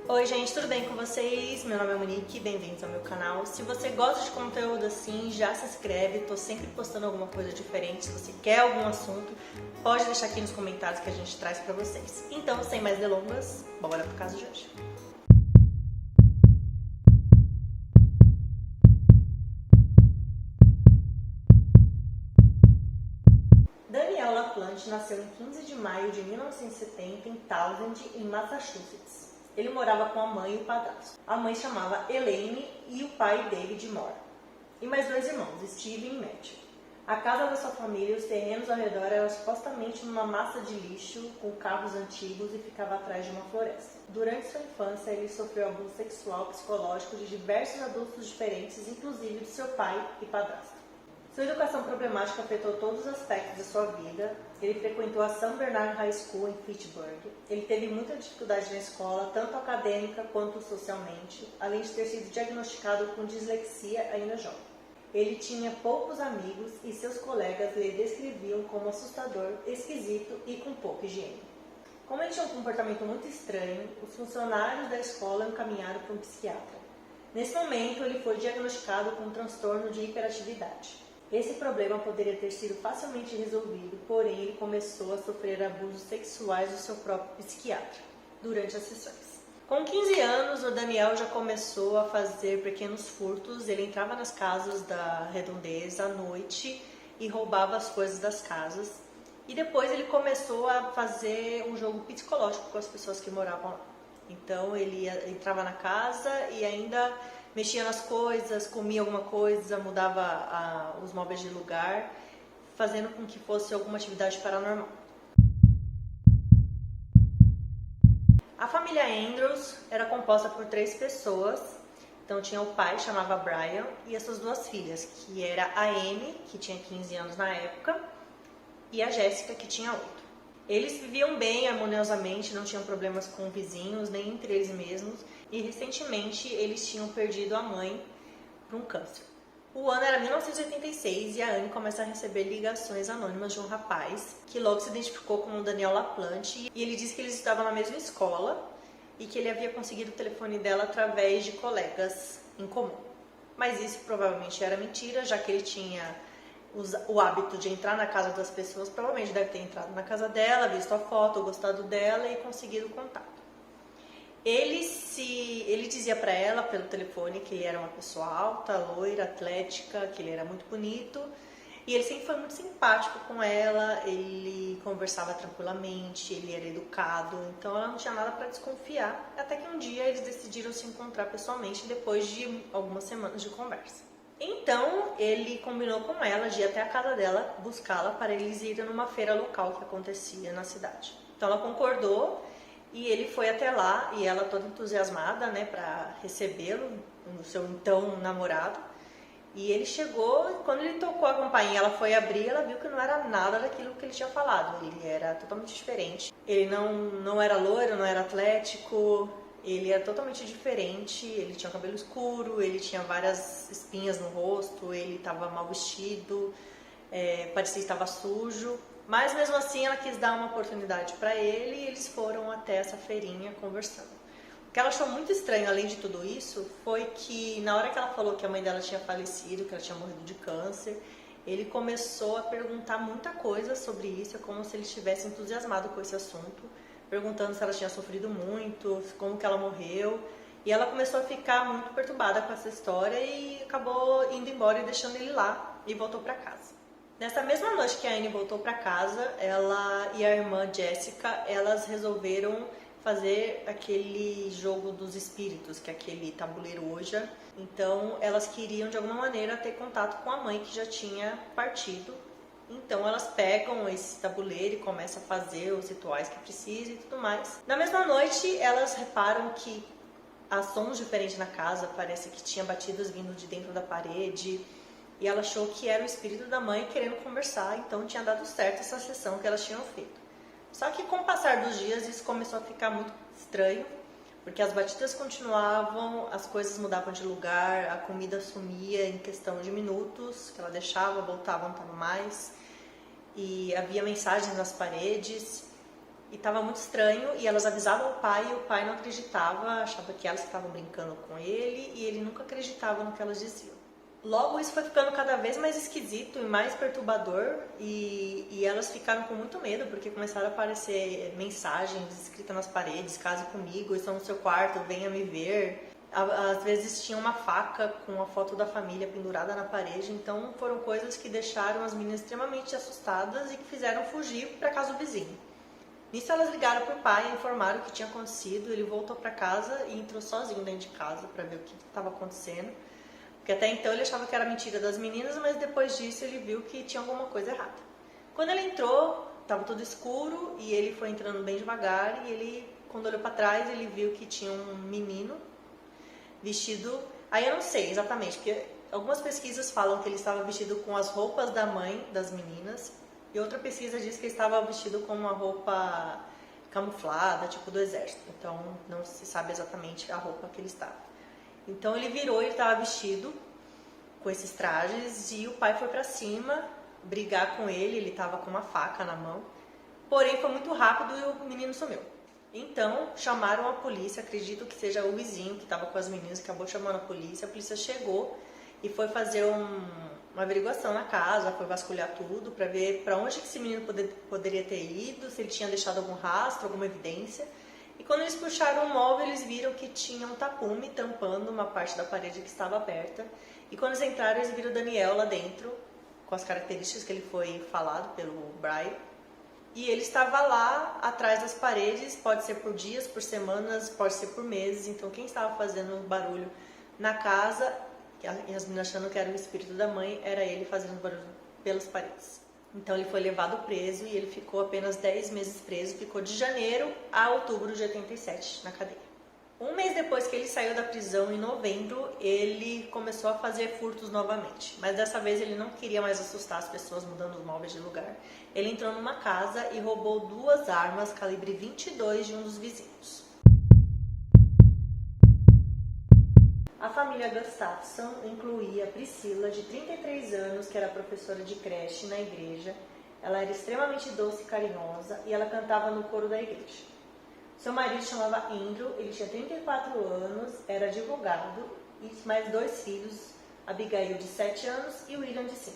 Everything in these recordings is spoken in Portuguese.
Oi gente, tudo bem com vocês? Meu nome é Monique, bem-vindos ao meu canal. Se você gosta de conteúdo assim, já se inscreve, tô sempre postando alguma coisa diferente. Se você quer algum assunto, pode deixar aqui nos comentários que a gente traz pra vocês. Então, sem mais delongas, bora pro caso de hoje. Daniel LaPlante nasceu em 15 de maio de 1970 em Townsend, em Massachusetts. Ele morava com a mãe e o padrasto. A mãe chamava Elaine e o pai David Moore. E mais dois irmãos, Steve e Matthew. A casa da sua família e os terrenos ao redor eram supostamente numa massa de lixo com carros antigos e ficava atrás de uma floresta. Durante sua infância, ele sofreu abuso sexual e psicológico de diversos adultos diferentes, inclusive de seu pai e padrasto. Sua educação problemática afetou todos os aspectos da sua vida. Ele frequentou a St. Bernard High School em Pittsburgh. Ele teve muita dificuldade na escola, tanto acadêmica quanto socialmente, além de ter sido diagnosticado com dislexia ainda jovem. Ele tinha poucos amigos e seus colegas lhe descreviam como assustador, esquisito e com pouca higiene. Como ele tinha um comportamento muito estranho, os funcionários da escola o encaminharam para um psiquiatra. Nesse momento, ele foi diagnosticado com um transtorno de hiperatividade. Esse problema poderia ter sido facilmente resolvido, porém ele começou a sofrer abusos sexuais do seu próprio psiquiatra durante as sessões. Com 15 anos, o Daniel já começou a fazer pequenos furtos. Ele entrava nas casas da redondeza à noite e roubava as coisas das casas. E depois ele começou a fazer um jogo psicológico com as pessoas que moravam lá. Então ele entrava na casa e ainda mexia nas coisas, comia alguma coisa, mudava os móveis de lugar, fazendo com que fosse alguma atividade paranormal. A família Andrews era composta por 3 pessoas. Então tinha o pai, chamava Brian, e as suas 2 filhas, que era a Amy, que tinha 15 anos na época, e a Jessica, que tinha 8. Eles viviam bem, harmoniosamente, não tinham problemas com vizinhos, nem entre eles mesmos, e recentemente eles tinham perdido a mãe para um câncer. O ano era 1986 e a Anne começa a receber ligações anônimas de um rapaz que logo se identificou como Daniel LaPlante, e ele disse que eles estavam na mesma escola e que ele havia conseguido o telefone dela através de colegas em comum. Mas isso provavelmente era mentira, já que ele tinha o hábito de entrar na casa das pessoas. Provavelmente deve ter entrado na casa dela, visto a foto, gostado dela e conseguido o contato. Ele dizia para ela pelo telefone que ele era uma pessoa alta, loira, atlética, que ele era muito bonito, e ele sempre foi muito simpático com ela. Ele conversava tranquilamente, ele era educado, então ela não tinha nada para desconfiar, até que um dia eles decidiram se encontrar pessoalmente depois de algumas semanas de conversa. Então ele combinou com ela de ir até a casa dela buscá-la para eles irem numa feira local que acontecia na cidade. Então ela concordou e ele foi até lá, e ela toda entusiasmada, né, para recebê-lo, o seu então namorado. E ele chegou, e quando ele tocou a campainha, ela foi abrir, ela viu que não era nada daquilo que ele tinha falado. Ele era totalmente diferente. Ele não era loiro, não era atlético. Ele era totalmente diferente. Ele tinha cabelo escuro, ele tinha várias espinhas no rosto, ele estava mal vestido, parecia que estava sujo. Mas mesmo assim ela quis dar uma oportunidade para ele, e eles foram até essa feirinha conversando. O que ela achou muito estranho, além de tudo isso, foi que na hora que ela falou que a mãe dela tinha falecido, que ela tinha morrido de câncer, ele começou a perguntar muita coisa sobre isso. É como se ele estivesse entusiasmado com esse assunto, perguntando se ela tinha sofrido muito, como que ela morreu. E ela começou a ficar muito perturbada com essa história e acabou indo embora e deixando ele lá, e voltou para casa. Nessa mesma noite que a Anne voltou para casa, ela e a irmã Jessica, elas resolveram fazer aquele jogo dos espíritos, que é aquele tabuleiro Ouija. Então elas queriam de alguma maneira ter contato com a mãe que já tinha partido. Então elas pegam esse tabuleiro e começam a fazer os rituais que precisam e tudo mais. Na mesma noite, elas reparam que há sons diferentes na casa, parece que tinha batidas vindo de dentro da parede, e ela achou que era o espírito da mãe querendo conversar. Então tinha dado certo essa sessão que elas tinham feito. Só que com o passar dos dias isso começou a ficar muito estranho, porque as batidas continuavam, as coisas mudavam de lugar, a comida sumia em questão de minutos, que ela deixava, voltava, não estava mais, e havia mensagens nas paredes. e estava muito estranho, e elas avisavam o pai e o pai não acreditava, achava que elas estavam brincando com ele e ele nunca acreditava no que elas diziam. Logo isso foi ficando cada vez mais esquisito e mais perturbador e elas ficaram com muito medo porque começaram a aparecer mensagens escritas nas paredes: case comigo, estou no seu quarto, venha me ver. Às vezes tinha uma faca com a foto da família pendurada na parede, então foram coisas que deixaram as meninas extremamente assustadas e que fizeram fugir para casa do vizinho. Nisso elas ligaram para o pai e informaram o que tinha acontecido. Ele voltou para casa e entrou sozinho dentro de casa para ver o que estava acontecendo. Porque até então ele achava que era mentira das meninas, mas depois disso ele viu que tinha alguma coisa errada. Quando ele entrou, estava tudo escuro e ele foi entrando bem devagar e quando olhou para trás, ele viu que tinha um menino vestido... Aí eu não sei exatamente, porque algumas pesquisas falam que ele estava vestido com as roupas da mãe das meninas e outra pesquisa diz que ele estava vestido com uma roupa camuflada, tipo do exército. Então não se sabe exatamente a roupa que ele estava. Então ele virou, ele estava vestido com esses trajes e o pai foi para cima brigar com ele estava com uma faca na mão. Porém foi muito rápido e o menino sumiu. Então chamaram a polícia, acredito que seja o vizinho que estava com as meninas, acabou chamando a polícia chegou e foi fazer uma averiguação na casa, foi vasculhar tudo para ver para onde que esse menino poderia ter ido, se ele tinha deixado algum rastro, alguma evidência. E quando eles puxaram o móvel, eles viram que tinha um tapume tampando uma parte da parede que estava aberta. E quando eles entraram, eles viram o Daniel lá dentro, com as características que ele foi falado pelo Brian. E ele estava lá atrás das paredes, pode ser por dias, por semanas, pode ser por meses. Então quem estava fazendo barulho na casa, e as meninas achando que era o espírito da mãe, era ele fazendo barulho pelas paredes. Então ele foi levado preso e ele ficou apenas 10 meses preso, ficou de janeiro a outubro de 87 na cadeia. Um mês depois que ele saiu da prisão, em novembro, ele começou a fazer furtos novamente. Mas dessa vez ele não queria mais assustar as pessoas mudando os móveis de lugar. Ele entrou numa casa e roubou 2 armas calibre 22 de um dos vizinhos. A família Gustafson incluía Priscila, de 33 anos, que era professora de creche na igreja. Ela era extremamente doce e carinhosa e ela cantava no coro da igreja. Seu marido chamava Andrew, ele tinha 34 anos, era advogado e mais 2 filhos, Abigail de 7 anos e William de 5.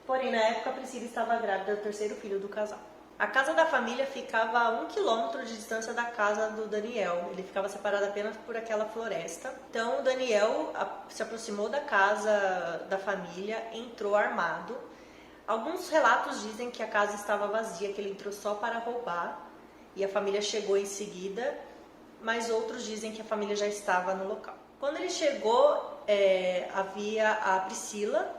Porém, na época, a Priscila estava grávida do 3º filho do casal. A casa da família ficava a 1 quilômetro de distância da casa do Daniel. Ele ficava separado apenas por aquela floresta. Então o Daniel se aproximou da casa da família, entrou armado. Alguns relatos dizem que a casa estava vazia, que ele entrou só para roubar e a família chegou em seguida, mas outros dizem que a família já estava no local. Quando ele chegou, havia a Priscila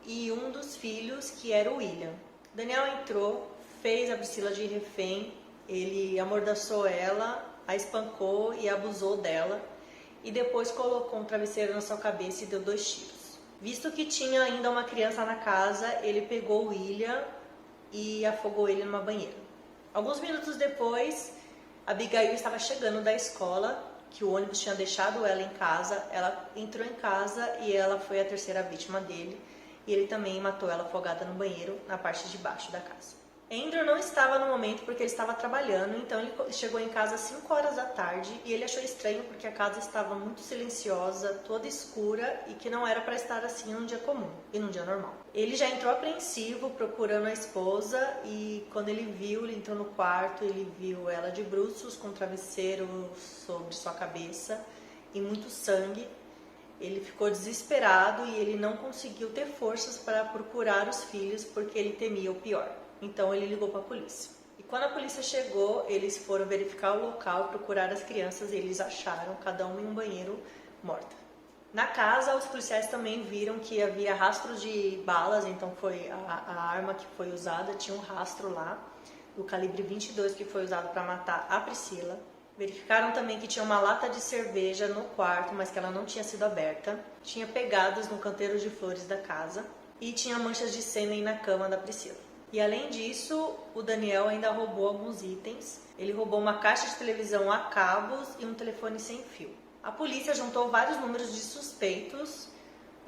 e um dos filhos, que era o William. Daniel entrou, fez a Priscila de refém, ele amordaçou ela, a espancou e abusou dela e depois colocou um travesseiro na sua cabeça e deu 2 tiros. Visto que tinha ainda uma criança na casa, ele pegou o William e afogou ele numa banheira. Alguns minutos depois, Abigail estava chegando da escola, que o ônibus tinha deixado ela em casa. Ela entrou em casa e ela foi a 3ª vítima dele e ele também matou ela afogada no banheiro na parte de baixo da casa. Andrew não estava no momento porque ele estava trabalhando, então ele chegou em casa às 5 horas da tarde e ele achou estranho porque a casa estava muito silenciosa, toda escura e que não era para estar assim num dia comum e num dia normal. Ele já entrou apreensivo procurando a esposa e quando ele entrou no quarto, ele viu ela de bruços com um travesseiro sobre sua cabeça e muito sangue. Ele ficou desesperado e ele não conseguiu ter forças para procurar os filhos porque ele temia o pior. Então ele ligou para a polícia. E quando a polícia chegou, eles foram verificar o local, procurar as crianças e eles acharam cada uma em um banheiro morta. Na casa, os policiais também viram que havia rastros de balas, então foi a arma que foi usada, tinha um rastro lá, do calibre 22 que foi usado para matar a Priscila. Verificaram também que tinha uma lata de cerveja no quarto, mas que ela não tinha sido aberta. Tinha pegadas no canteiro de flores da casa e tinha manchas de sêmen na cama da Priscila. E além disso, o Daniel ainda roubou alguns itens. Ele roubou uma caixa de televisão a cabos e um telefone sem fio. A polícia juntou vários números de suspeitos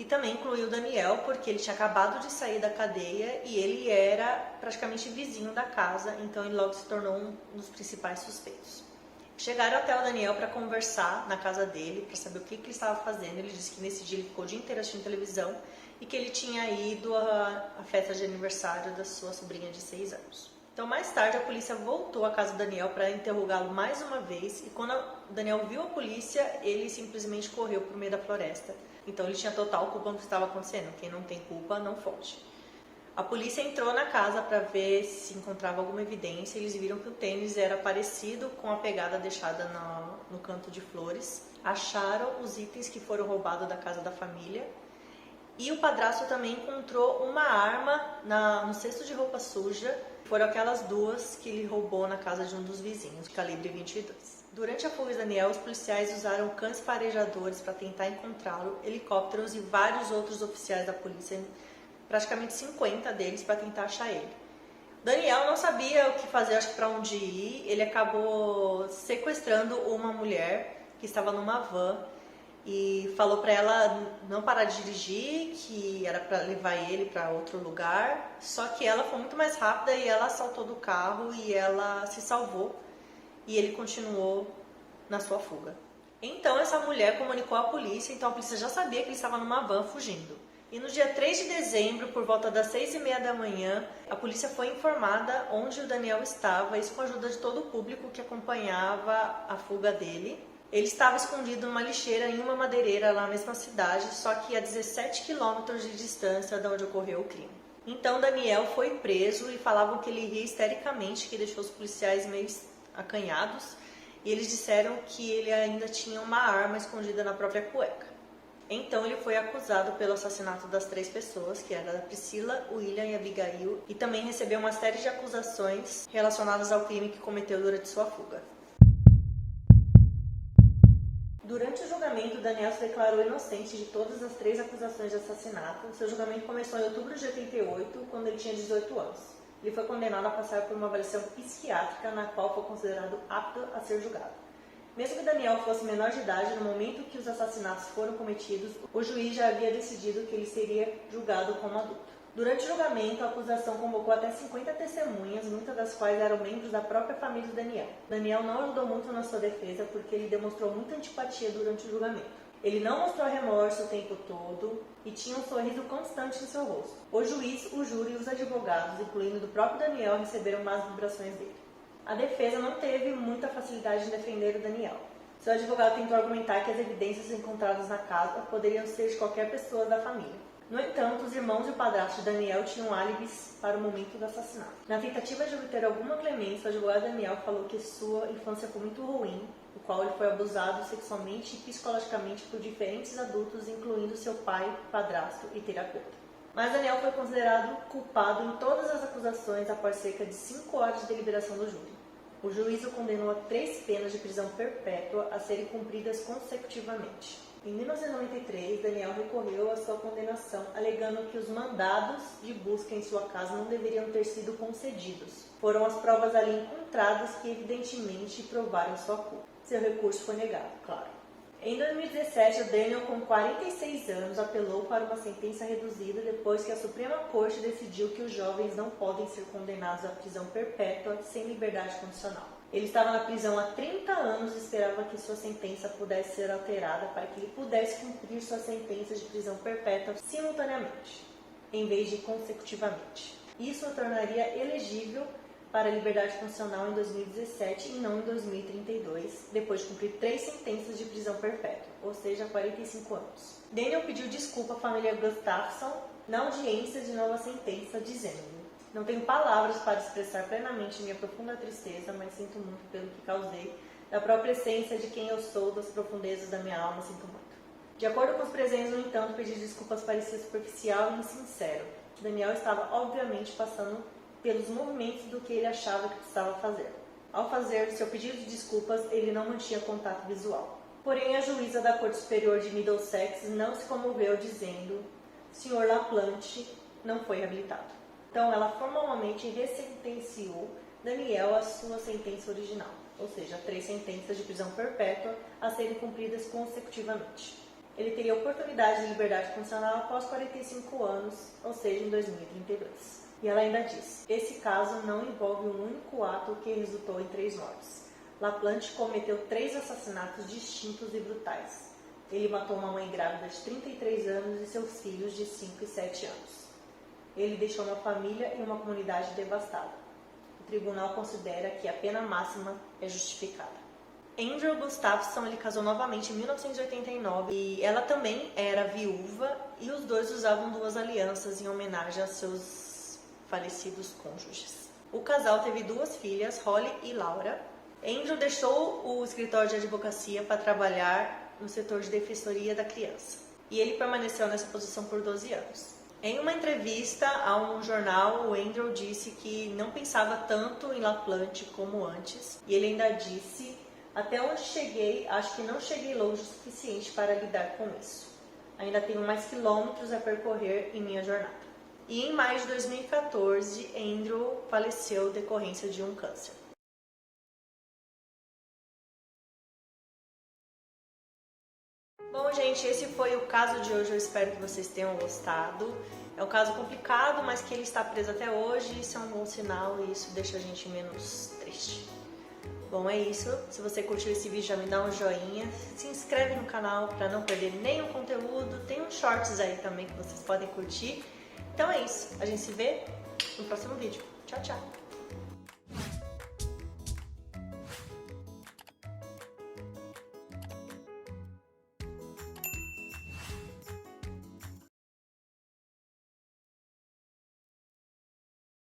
E também incluiu Daniel, porque ele tinha acabado de sair da cadeia e ele era praticamente vizinho da casa, então ele logo se tornou um dos principais suspeitos. Chegaram até o Daniel para conversar na casa dele, para saber o que ele estava fazendo. Ele disse que nesse dia ele ficou o dia inteiro assistindo televisão e que ele tinha ido à festa de aniversário da sua sobrinha de 6 anos. Então, mais tarde, a polícia voltou à casa do Daniel para interrogá-lo mais uma vez. E quando o Daniel viu a polícia, ele simplesmente correu para o meio da floresta. Então, ele tinha total culpa no que estava acontecendo. Quem não tem culpa, não foge. A polícia entrou na casa para ver se encontrava alguma evidência. Eles viram que o tênis era parecido com a pegada deixada no canto de flores. Acharam os itens que foram roubados da casa da família. E o padrasto também encontrou uma arma no cesto de roupa suja. Foram aquelas duas que ele roubou na casa de um dos vizinhos, de calibre 22. Durante a fuga de Daniel, os policiais usaram cães farejadores para tentar encontrá-lo, helicópteros e vários outros oficiais da polícia, praticamente 50 deles, para tentar achar ele. Daniel não sabia o que fazer, acho que para onde ir. Ele acabou sequestrando uma mulher que estava numa van e falou para ela não parar de dirigir, que era para levar ele para outro lugar. Só que ela foi muito mais rápida e ela saltou do carro e ela se salvou e ele continuou na sua fuga. Então essa mulher comunicou à polícia, então a polícia já sabia que ele estava numa van fugindo. E no dia 3 de dezembro, por volta das 6h30 da manhã, a polícia foi informada onde o Daniel estava, isso com a ajuda de todo o público que acompanhava a fuga dele. Ele estava escondido numa lixeira em uma madeireira lá na mesma cidade, só que a 17 quilômetros de distância de onde ocorreu o crime. Então Daniel foi preso e falavam que ele ria histericamente, que deixou os policiais meio acanhados, e eles disseram que ele ainda tinha uma arma escondida na própria cueca. Então ele foi acusado pelo assassinato das 3 pessoas, que era a Priscila, o William e a Abigail, e também recebeu uma série de acusações relacionadas ao crime que cometeu durante sua fuga. Durante o julgamento, Daniel se declarou inocente de todas as 3 acusações de assassinato. Seu julgamento começou em outubro de 88, quando ele tinha 18 anos. Ele foi condenado a passar por uma avaliação psiquiátrica, na qual foi considerado apto a ser julgado. Mesmo que Daniel fosse menor de idade, no momento que os assassinatos foram cometidos, o juiz já havia decidido que ele seria julgado como adulto. Durante o julgamento, a acusação convocou até 50 testemunhas, muitas das quais eram membros da própria família de Daniel. Daniel não ajudou muito na sua defesa porque ele demonstrou muita antipatia durante o julgamento. Ele não mostrou remorso o tempo todo e tinha um sorriso constante no seu rosto. O juiz, o júri e os advogados, incluindo do próprio Daniel, receberam más vibrações dele. A defesa não teve muita facilidade em defender o Daniel. Seu advogado tentou argumentar que as evidências encontradas na casa poderiam ser de qualquer pessoa da família. No entanto, os irmãos e o padrasto de Daniel tinham álibis para o momento do assassinato. Na tentativa de obter alguma clemência, o advogado Daniel falou que sua infância foi muito ruim, no qual ele foi abusado sexualmente e psicologicamente por diferentes adultos, incluindo seu pai, padrasto e terapeuta. Mas Daniel foi considerado culpado em todas as acusações após cerca de 5 horas de deliberação do júri. O juiz o condenou a 3 penas de prisão perpétua a serem cumpridas consecutivamente. Em 1993, Daniel recorreu à sua condenação, alegando que os mandados de busca em sua casa não deveriam ter sido concedidos. Foram as provas ali encontradas que evidentemente provaram sua culpa. Seu recurso foi negado, claro. Em 2017, o Daniel, com 46 anos, apelou para uma sentença reduzida depois que a Suprema Corte decidiu que os jovens não podem ser condenados à prisão perpétua sem liberdade condicional. Ele estava na prisão há 30 anos e esperava que sua sentença pudesse ser alterada para que ele pudesse cumprir sua sentença de prisão perpétua simultaneamente, em vez de consecutivamente. Isso o tornaria elegível para a liberdade condicional em 2017 e não em 2032, depois de cumprir 3 sentenças de prisão perpétua, ou seja, 45 anos. Daniel pediu desculpa à família Gustafsson na audiência de nova sentença, dizendo: "Não tenho palavras para expressar plenamente minha profunda tristeza, mas sinto muito pelo que causei. Da própria essência de quem eu sou, das profundezas da minha alma, sinto muito." De acordo com os presentes, no entanto, pedir desculpas parecia superficial e insincero. Daniel estava, obviamente, passando pelos movimentos do que ele achava que precisava fazer. Ao fazer seu pedido de desculpas, ele não mantinha contato visual. Porém, a juíza da Corte Superior de Middlesex não se comoveu, dizendo: "Sr. LaPlante não foi reabilitado." Então, ela formalmente ressentenciou Daniel à sua sentença original, ou seja, 3 sentenças de prisão perpétua a serem cumpridas consecutivamente. ele teria oportunidade de liberdade condicional após 45 anos, ou seja, em 2032. E ela ainda diz: esse caso não envolve um único ato que resultou em 3 mortes. LaPlante cometeu 3 assassinatos distintos e brutais. Ele matou uma mãe grávida de 33 anos e seus filhos de 5 e 7 anos. Ele deixou uma família e uma comunidade devastada. O tribunal considera que a pena máxima é justificada. Andrew Gustafson, ele casou novamente em 1989 e ela também era viúva e os dois usavam 2 alianças em homenagem aos seus falecidos cônjuges. O casal teve 2 filhas, Holly e Laura. Andrew deixou o escritório de advocacia para trabalhar no setor de defensoria da criança e ele permaneceu nessa posição por 12 anos. Em uma entrevista a um jornal, o Andrew disse que não pensava tanto em LaPlante como antes e ele ainda disse: até onde cheguei, acho que não cheguei longe o suficiente para lidar com isso. Ainda tenho mais quilômetros a percorrer em minha jornada. E em maio de 2014, Andrew faleceu decorrência de um câncer. Bom, gente, esse foi o caso de hoje. Eu espero que vocês tenham gostado. É um caso complicado, mas que ele está preso até hoje. Isso é um bom sinal e isso deixa a gente menos triste. Bom, é isso. Se você curtiu esse vídeo, já me dá um joinha. Se inscreve no canal para não perder nenhum conteúdo. Tem uns shorts aí também que vocês podem curtir. Então é isso. A gente se vê no próximo vídeo. Tchau, tchau!